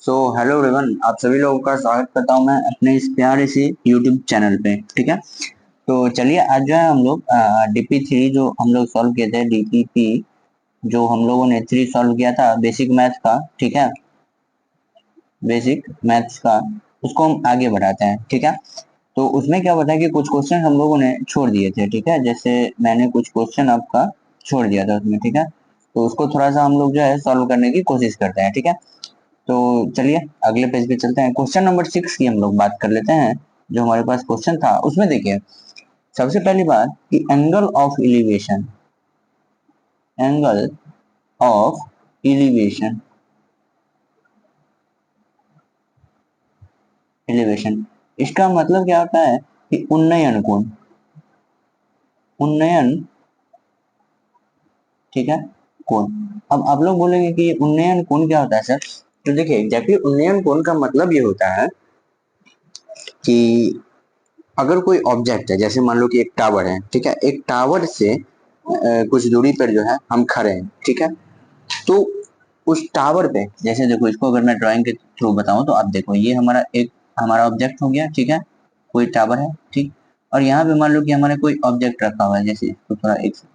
Hello everyone, आप सभी लोगों का स्वागत करता हूं मैं अपने इस प्यारे से यूट्यूब चैनल पे। ठीक है, तो चलिए आज जो है हम लोग DP3 जो हम लोग सॉल्व किए थे, DPP जो हम लोगों ने 3 सॉल्व किया था बेसिक मैथ का। ठीक है, बेसिक मैथ्स का, उसको हम आगे बढ़ाते हैं। ठीक है, तो उसमें क्या होता है कि कुछ क्वेश्चन हम लोगों ने छोड़ दिए थे। ठीक है, जैसे मैंने कुछ क्वेश्चन आपका छोड़ दिया था उसमें। ठीक है, तो उसको थोड़ा सा हम लोग जो है सॉल्व करने की कोशिश करते हैं। ठीक है, तो चलिए अगले पेज पे चलते हैं। क्वेश्चन नंबर 6 की हम लोग बात कर लेते हैं। जो हमारे पास क्वेश्चन था उसमें देखिए, सबसे पहली बात कि एंगल ऑफ एलिवेशन एलिवेशन इसका मतलब क्या होता है कि उन्नयन। ठीक है, कोण। अब आप लोग बोलेंगे कि उन्नयन कोण क्या होता है सर? तो देखिए एग्जैक्टली उन्नयन कोण का मतलब ये होता है कि अगर कोई ऑब्जेक्ट है, जैसे मान लो कि एक टावर है। ठीक है, एक टावर से कुछ दूरी पर जो है हम खड़े हैं। ठीक है, तो उस टावर पे जैसे देखो, इसको अगर मैं ड्राइंग के थ्रू बताऊं तो आप देखो, ये हमारा ऑब्जेक्ट हो गया। ठीक है, कोई टावर है। ठीक, और यहाँ पे मान लो कि हमारे कोई ऑब्जेक्ट रखा हुआ है, जैसे इसको थोड़ा एक सेकंड।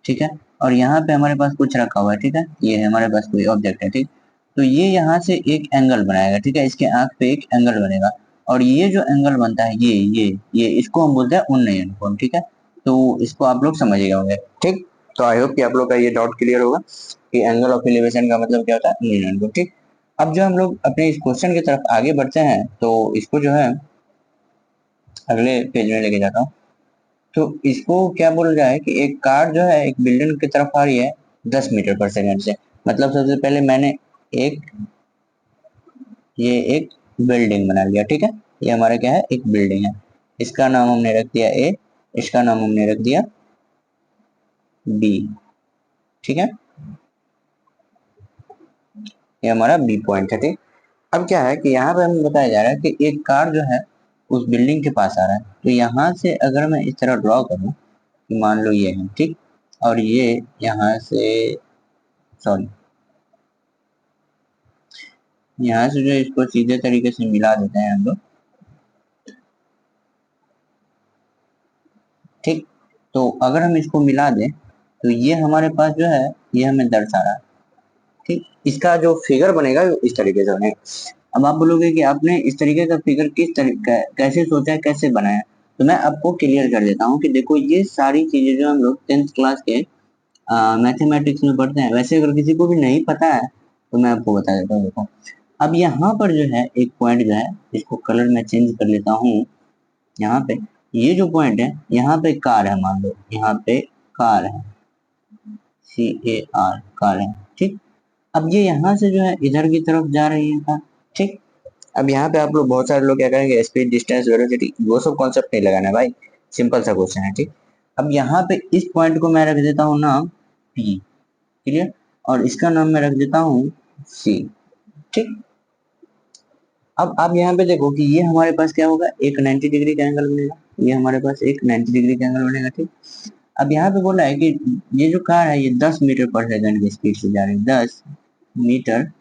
ठीक है, और यहाँ पे हमारे पास कुछ रखा हुआ है। ठीक है, ये है हमारे पास कोई ऑब्जेक्ट है। ठीक, तो ये यहाँ से एक एंगल बनाएगा। ठीक है, इसके आंख पे एक एंगल बनेगा, और ये जो एंगल बनता है ये इसको हम बोलते हैं उन्नयन कोण। ठीक है, तो इसको आप लोग समझ गए होंगे। ठीक, तो आई होप कि आप लोग का ये डाउट क्लियर होगा कि एंगल ऑफ एलिवेशन का मतलब क्या होता है, उन्नयन कोण। ठीक, अब जो हम लोग अपने इस क्वेश्चन की तरफ आगे बढ़ते हैं, तो इसको जो है अगले पेज में लेके जाता हूँ। तो इसको क्या बोला जाए कि एक कार जो है एक बिल्डिंग की तरफ आ रही है 10 मीटर पर सेकंड से। मतलब सबसे पहले मैंने एक ये एक बिल्डिंग बना लिया। ठीक है, ये हमारा क्या है, एक बिल्डिंग है। इसका नाम हमने रख दिया ए, इसका नाम हमने रख दिया बी। ठीक है, ये हमारा बी पॉइंट है। ठीक, अब क्या है कि यहाँ पे हमें बताया जा रहा है कि एक कार जो है उस बिल्डिंग के पास आ रहा है। तो यहाँ से अगर मैं इस तरह ड्रॉ करूँ कि मान लो ये है। ठीक, और ये यहाँ से, सॉरी, यहाँ से जो इसको सीधे तरीके से मिला देते हैं हम लोग। ठीक, तो अगर हम इसको मिला दें तो ये हमारे पास जो है ये हमें दर्शा रहा है। ठीक, इसका जो फिगर बनेगा इस तरीके से बनेगा। अब आप बोलोगे कि आपने इस तरीके का फिगर किस तरीके कैसे सोचा है, कैसे बनाया? तो मैं आपको क्लियर कर देता हूँ कि देखो, ये सारी चीजें जो हम लोग 10th क्लास के मैथमेटिक्स में पढ़ते हैं, वैसे अगर किसी को भी नहीं पता है तो मैं आपको बता देता हूँ। देखो, अब यहाँ पर जो है एक पॉइंट जो है, इसको कलर में चेंज कर लेता हूँ। यहाँ पे ये जो पॉइंट है, यहाँ पे कार है, मान लो यहाँ पे कार है, CAR, कार है। ठीक, अब ये यहाँ से जो है इधर की तरफ जा रही है कार। ठीक, अब यहाँ पे आप लोग बहुत सारे लोग क्या करेंगे, स्पीड, डिस्टेंस, वेलोसिटी, वो सब कॉन्सेप्ट नहीं लगाना है भाई, सिंपल सा क्वेश्चन है। ठीक, अब यहाँ पे इस पॉइंट को मैं रख देता हूँ नाम P, क्लियर, और इसका नाम मैं रख देता हूँ C। ठीक, अब आप यहाँ पे देखो कि ये हमारे पास क्या होगा, एक 90 डिग्री का एंगल बनेगा। ये हमारे पास एक 90 डिग्री का एंगल बनेगा। ठीक, अब यहाँ पे बोला है कि ये जो कार है ये 10 मीटर पर सेकंड की स्पीड से जा रही है, 10 मीटर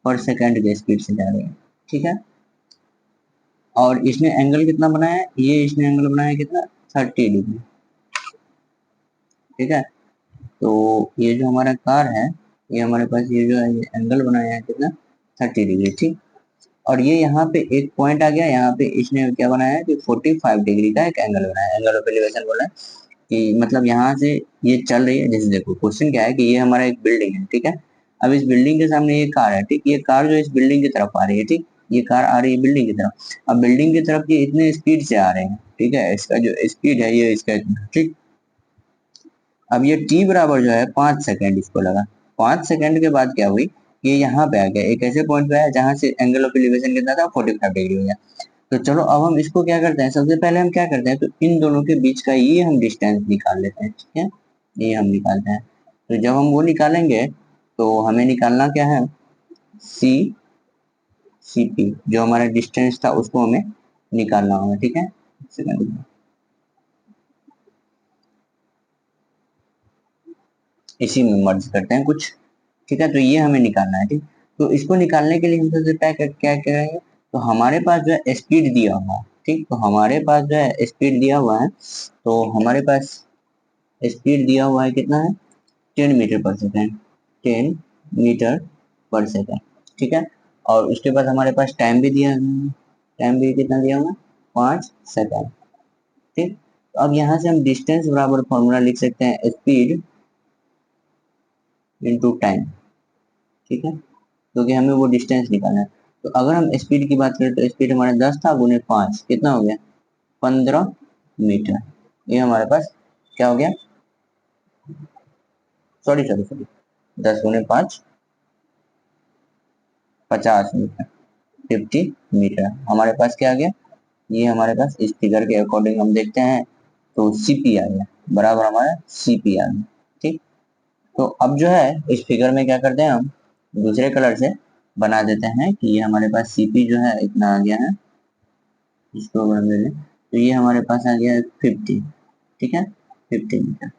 पर सेकंड की स्पीड से जा रही है। ठीक है, और इसने एंगल कितना बनाया है, ये इसने एंगल बनाया है कितना, 30 डिग्री। ठीक है, तो ये जो हमारा कार है, ये हमारे पास ये जो है ये एंगल बनाया है कितना, 30 डिग्री। ठीक, और ये यहाँ पे एक पॉइंट आ गया, यहाँ पे इसने क्या बनाया है कि 45 डिग्री का एक एंगल बनाया है। एंगल ऑफ एलिवेशन बोला है कि मतलब यहाँ से ये चल रही है। जैसे देखो क्वेश्चन क्या है कि ये हमारा एक बिल्डिंग है। ठीक है, अब इस बिल्डिंग के सामने ये कार है। ठीक, ये कार जो इस बिल्डिंग की तरफ आ रही है। ठीक, ये कार आ रही है बिल्डिंग की तरफ। अब बिल्डिंग की तरफ ये इतने स्पीड से आ रहे हैं। ठीक है, इसका जो स्पीड है ये इसका इतना। ठीक, अब ये टी बराबर जो है 5 सेकंड इसको लगा। 5 सेकंड के बाद क्या हुई, ये यहाँ पे आ गया, एक ऐसे पॉइंट पे आया जहां से एंगल ऑफ एलिवेशन कितना था, 45 डिग्री हो गया। तो चलो अब हम इसको क्या करते हैं, सबसे पहले हम क्या करते हैं, तो इन दोनों के बीच का ये हम डिस्टेंस निकाल लेते हैं। ठीक है, ये हम निकालते हैं। तो जब हम वो निकालेंगे तो हमें निकालना क्या है, CP, जो हमारा डिस्टेंस था उसको हमें निकालना होगा। ठीक है, सेकंड में। इसी में मर्ज करते हैं कुछ, ठीक है। तो ये हमें निकालना है, ठीक। तो इसको निकालने के लिए हम सबसे पहले क्या करेंगे, तो हमारे पास जो है स्पीड दिया हुआ है, ठीक। तो हमारे पास जो है स्पीड दिया हुआ है, तो हमारे पास स्पीड दिया हुआ है कितना है, 10 मीटर पर सेकेंड, 10 मीटर पर सेकेंड, ठीक है। और उसके बाद हमारे पास टाइम भी दिया है, टाइम भी कितना दिया हुआ है, 5 सेकेंड, ठीक। तो अब यहाँ से हम डिस्टेंस बराबर फॉर्मूला लिख सकते हैं, स्पीड इनटू टाइम, ठीक है, क्योंकि हमें वो डिस्टेंस निकालना है। तो अगर हम स्पीड की बात करें तो स्पीड हमारा 10 था गुने 5 कितना हो गया, 15 मीटर। ये हमारे पास क्या हो गया, सॉरी सॉरी सॉरी, 10 गुने 5 50 मीटर, 50 मीटर हमारे पास क्या आ गया, ये हमारे पास इस फिगर के अकॉर्डिंग हम देखते हैं तो सीपी आ गया, बराबर हमारा सीपी आ गया, ठीक। तो अब जो है इस फिगर में क्या करते हैं, हम दूसरे कलर से बना देते हैं कि ये हमारे पास सीपी जो है इतना आ गया है, इसको अगर हम ले लें तो ये हमारे पास आ गया 50, ठीक है, 50 मीटर।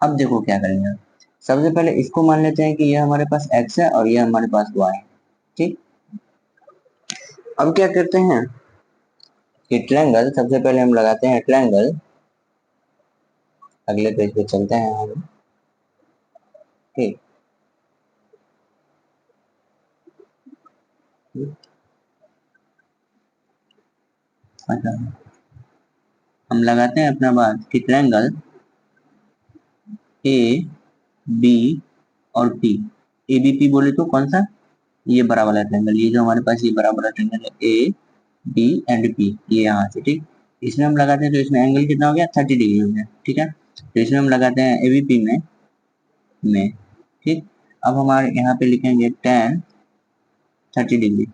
अब देखो क्या करेंगे, सबसे पहले इसको मान लेते हैं कि ये हमारे पास x है और ये हमारे पास y है, ठीक। अब क्या करते हैं कि ट्रायंगल, सबसे पहले हम लगाते हैं ट्रायंगल, अगले पेज पे चलते हैं हम, ठीक। अच्छा, हम लगाते हैं अपना बात कि ट्रायंगल ए बी और पी, ए बी पी बोले तो कौन सा, ये बड़ा वाला ट्रायंगल, ये जो हमारे पास ये बड़ा वाला ट्रायंगल है ए बी एंड पी, ये यहाँ से, ठीक। इसमें हम लगाते हैं तो इसमें एंगल कितना हो गया, 30 डिग्री हो गया, ठीक है। तो इसमें हम लगाते हैं एबीपी में, ठीक। अब हमारे यहाँ पे लिखेंगे tan 30 डिग्री,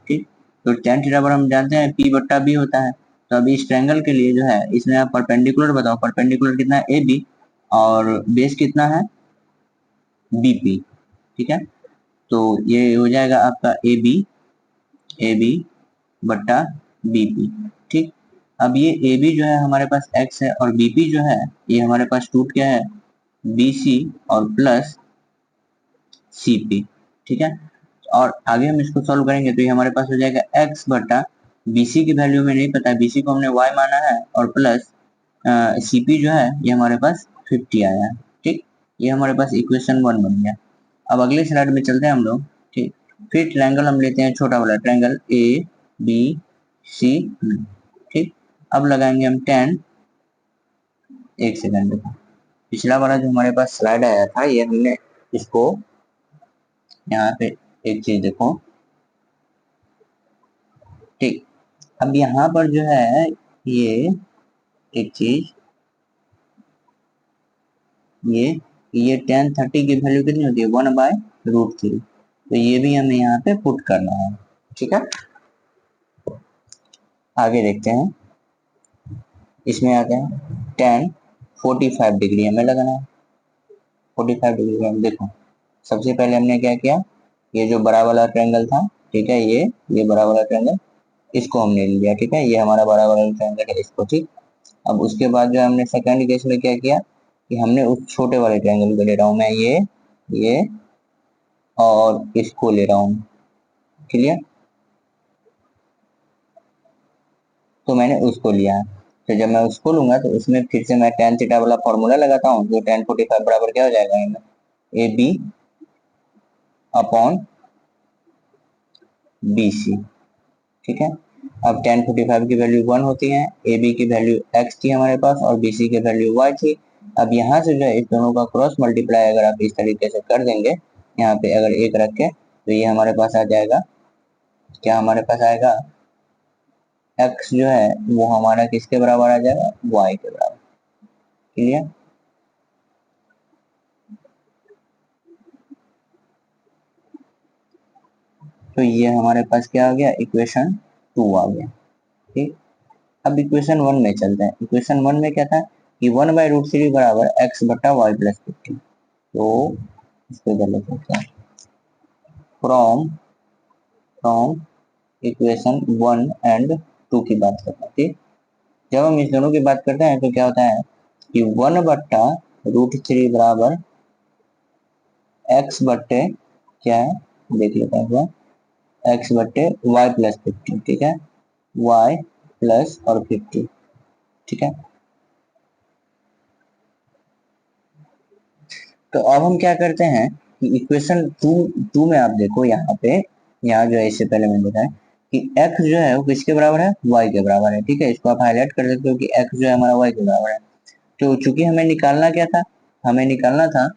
ठीक। तो tan थीटा पर हम जानते हैं p बट्टा b होता है, तो अभी इस ट्रायंगल के लिए जो है इसमें आप परपेंडिकुलर बताओ, परपेंडिकुलर कितना है ए बी और बेस कितना है बी पी, ठीक है। तो ये हो जाएगा आपका ए बी बट्टा बी पी, ठीक। अब ये ए बी जो है हमारे पास x है और बी पी जो है ये हमारे पास रूट क्या है, बी सी और प्लस सी पी, ठीक है। और आगे हम इसको सॉल्व करेंगे तो ये हमारे पास हो जाएगा x बटा BC की वैल्यू में नहीं पता, BC को हमने y माना है और प्लस CP जो है ये हमारे पास 50 आया है, ठीक। ये हमारे पास इक्वेशन 1 बन गया। अब अगले स्लाइड में चलते हैं हम लोग, ठीक। फिर ट्रायंगल हम लेते हैं छोटा वाला ट्रायंगल ए बी सी, ठीक। अब लगाएंगे हम tan, एक सेकंड देखो, पिछला वाला जो हमारे पास स्लाइड आया था ये हमने इसको यहाँ पे एक चीज देखो, ठीक। अब यहाँ पर जो है ये एक चीज, ये tan 30 की वैल्यू कितनी होती है, 1/√3, तो ये भी हमें यहाँ पे पुट करना है, ठीक है। आगे देखते हैं, इसमें आते हैं tan 45 डिग्री हमें लगाना है, 45 डिग्री में देखो, सबसे पहले हमने क्या किया, ये जो बड़ा वाला ट्रायंगल था, ठीक है, ये बड़ा वाला ट्रायंगल इसको हमने लिया, ठीक है, ये हमारा बड़ा वाला ट्रायंगल है इसको, ठीक। अब उसके बाद जो हमने सेकंड केस में क्या किया कि हमने उस छोटे वाले ट्रायंगल को ले रहा हूं मैं, ये और इसको ले रहा हूं, क्लियर। तो मैंने उसको लिया है, तो जब मैं उसको लूंगा तो उसमें फिर से मैं tan थीटा वाला फॉर्मूला लगाता हूँ, जो tan 45 बराबर क्या हो जाएगा, A B upon B C, ठीक है। अब tan 45 की वैल्यू 1 होती है, ए बी की वैल्यू x थी हमारे पास और बी सी की वैल्यू y थी। अब यहाँ से जो है इस दोनों का क्रॉस मल्टीप्लाई अगर आप इस तरीके से कर देंगे, यहाँ पे अगर एक रख के, तो ये हमारे पास आ जाएगा, क्या हमारे पास आएगा, x जो है वो हमारा किसके बराबर आ जाएगा, y के बराबर, क्लियर। तो ये हमारे पास क्या आ गया, इक्वेशन 2 आ गया, ठीक। अब इक्वेशन 1 में चलते हैं, इक्वेशन 1 में क्या था कि 1/√3 बराबर x बटा वाई प्लस 50, तो इसको कर लेते हैं फ्रॉम इक्वेशन 1 एंड 2 की बात करते हैं, ठीक। जब हम इस दोनों की बात करते हैं तो क्या होता है कि 1 बट्टा √3 बराबर x बट्टे क्या है देख लेते हैं, x बट्टे y प्लस 50, ठीक है, y प्लस और 50, ठीक है। तो अब हम क्या करते हैं कि इक्वेशन टू में आप देखो यहाँ पे, यहाँ जो है इससे पहले मैंने बताया कि x जो है वो किसके बराबर है, y के बराबर है, ठीक है। इसको आप हाईलाइट कर सकते हो कि x जो है हमारा y के बराबर है। तो चूंकि हमें निकालना क्या था, हमें निकालना था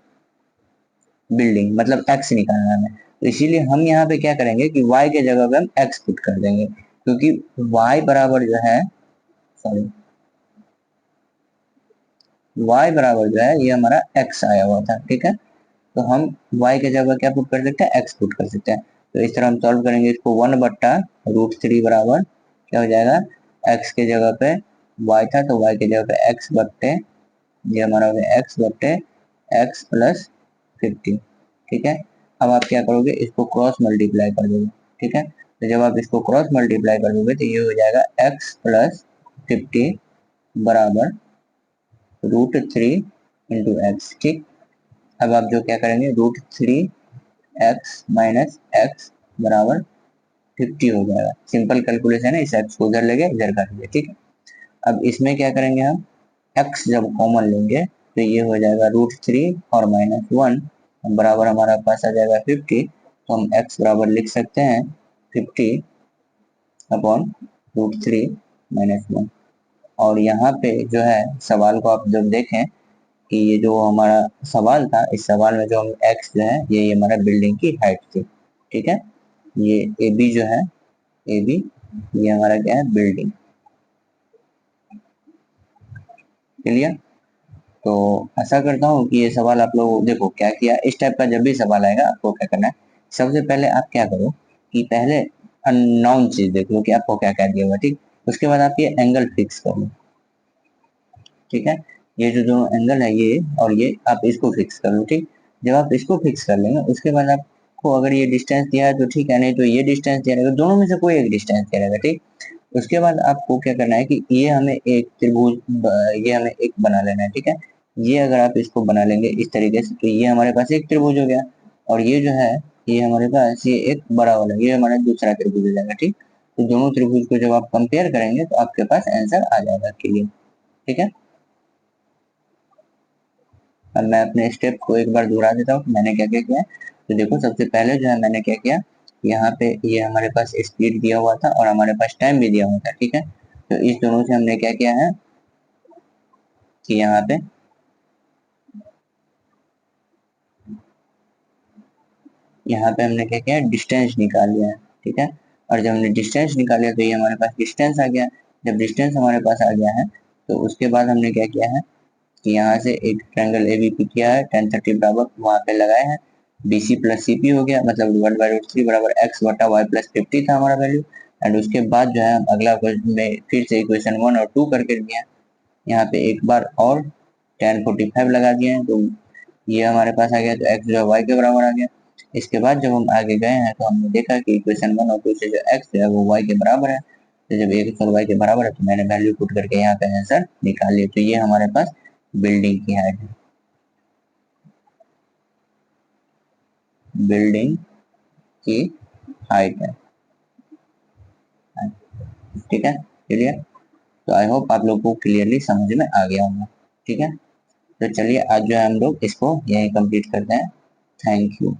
बिल्डिंग, मतलब x निकालना है हमें, तो इसीलिए हम यहाँ पे क्या करेंगे कि y के जगह पे हम x पुट कर देंगे, क्योंकि y बराबर जो है, सॉरी, y बराबर जो है ये हमारा x आया हुआ था, ठीक है। तो हम y के जगह क्या पुट कर सकते हैं, x पुट कर सकते हैं। तो इस तरह हम सॉल्व करेंगे इसको, 1/√3 बराबर क्या हो जाएगा, x के जगह पे y था तो y के जगह पे x बट्टे, ये हमारा हो गया x बट्टे x प्लस 50, ठीक है। अब आप क्या करोगे, इसको क्रॉस मल्टीप्लाई कर दोगे, ठीक है। तो जब आप इसको क्रॉस मल्टीप्लाई कर दोगे तो ये हो जाएगा x प्लस 50 बराबर √3 इंटू एक्स, ठीक। अब आप जो क्या करेंगे, √3 x माइनस x बराबर 50 हो जाएगा। सिंपल कैलकुलेशन है, इस x को उधर लेंगे इधर कर लेंगे, ठीक है। अब इसमें क्या करेंगे हम, x जब कॉमन लेंगे तो ये हो जाएगा √3 और -1 बराबर हमारा पास आ जाएगा 50। तो हम x बराबर लिख सकते हैं 50/√3 - 1। और यहाँ पे जो है सवाल को आप जब देखें कि ये जो हमारा सवाल था, इस सवाल में जो हम x जो है ये हमारा बिल्डिंग की हाइट थी, ठीक है। ये ए बी जो है, ए बी ये हमारा क्या है, बिल्डिंग, क्लियर। तो आशा करता हूँ कि ये सवाल आप लोग देखो क्या किया, इस टाइप का जब भी सवाल आएगा आपको क्या करना है, सबसे पहले आप क्या करो कि पहले अननोन चीज देख लो कि आपको क्या क्या दिया हुआ, ठीक। उसके बाद आप ये एंगल फिक्स कर लो, ठीक है। ये जो दोनों एंगल है ये और ये, आप इसको फिक्स कर लो, ठीक। जब आप इसको फिक्स कर लेंगे उसके बाद आपको अगर ये डिस्टेंस दिया है तो ठीक है, नहीं तो ये डिस्टेंस दिया रहेगा, दोनों में से कोई एक डिस्टेंस दिया रहेगा, ठीक। उसके बाद आपको क्या करना है कि ये हमें एक त्रिभुज, ये हमें एक बना लेना है, ठीक है। ये अगर आप इसको बना लेंगे इस तरीके से तो ये हमारे पास एक त्रिभुज हो गया, और ये जो है ये हमारे पास ये एक बड़ा वाला, ये हमारा दूसरा त्रिभुज हो जाएगा, ठीक। तो दोनों त्रिभुज को जब आप कंपेयर करेंगे तो आपके पास आंसर आ जाएगा क्लियर, ठीक है। अब मैं अपने स्टेप को एक बार दोहरा देता हूँ मैंने क्या क्या किया है। तो देखो सबसे पहले जो है मैंने क्या किया, यहाँ पे ये हमारे पास स्पीड दिया हुआ था और हमारे पास टाइम भी दिया हुआ था, ठीक है। तो इस दोनों से हमने क्या किया है कि यहाँ पे हमने क्या किया, डिस्टेंस निकाल लिया है, ठीक है। और जब हमने डिस्टेंस निकाल लिया तो ये हमारे पास डिस्टेंस आ गया। जब डिस्टेंस हमारे पास आ गया है तो उसके बाद हमने क्या किया है कि यहाँ से एक ट्रायंगल एबीपी किया है 1030 बराबर वहां पे लगाए हैं, बीसी प्लस सीपी हो गया, मतलब 1/√3 बराबर x बटा y प्लस 50 था हमारा वैल्यू। एंड उसके बाद जो है अगला क्वेश्चन में फिर से इक्वेशन 1 और 2 करके दिया, यहाँ पे एक बार और tan45 लगा दिए हैं, तो ये हमारे पास आ गया, तो x जो है y के बराबर आ गया। इसके बाद जब हम आगे गए हैं तो हमने देखा कि इक्वेशन 1 और 2 से जो x है वो y के बराबर है, तो जब x और y के बराबर है तो मैंने वैल्यू पुट करके यहाँ पे आंसर निकाल लिया। तो ये हमारे पास बिल्डिंग की हाइट है, बिल्डिंग की हाइट है, ठीक है, क्लियर। तो आई होप आप लोग को क्लियरली समझ में आ गया होगा, ठीक है। तो चलिए आज जो है हम लोग इसको यहीं कंप्लीट करते हैं। Thank you.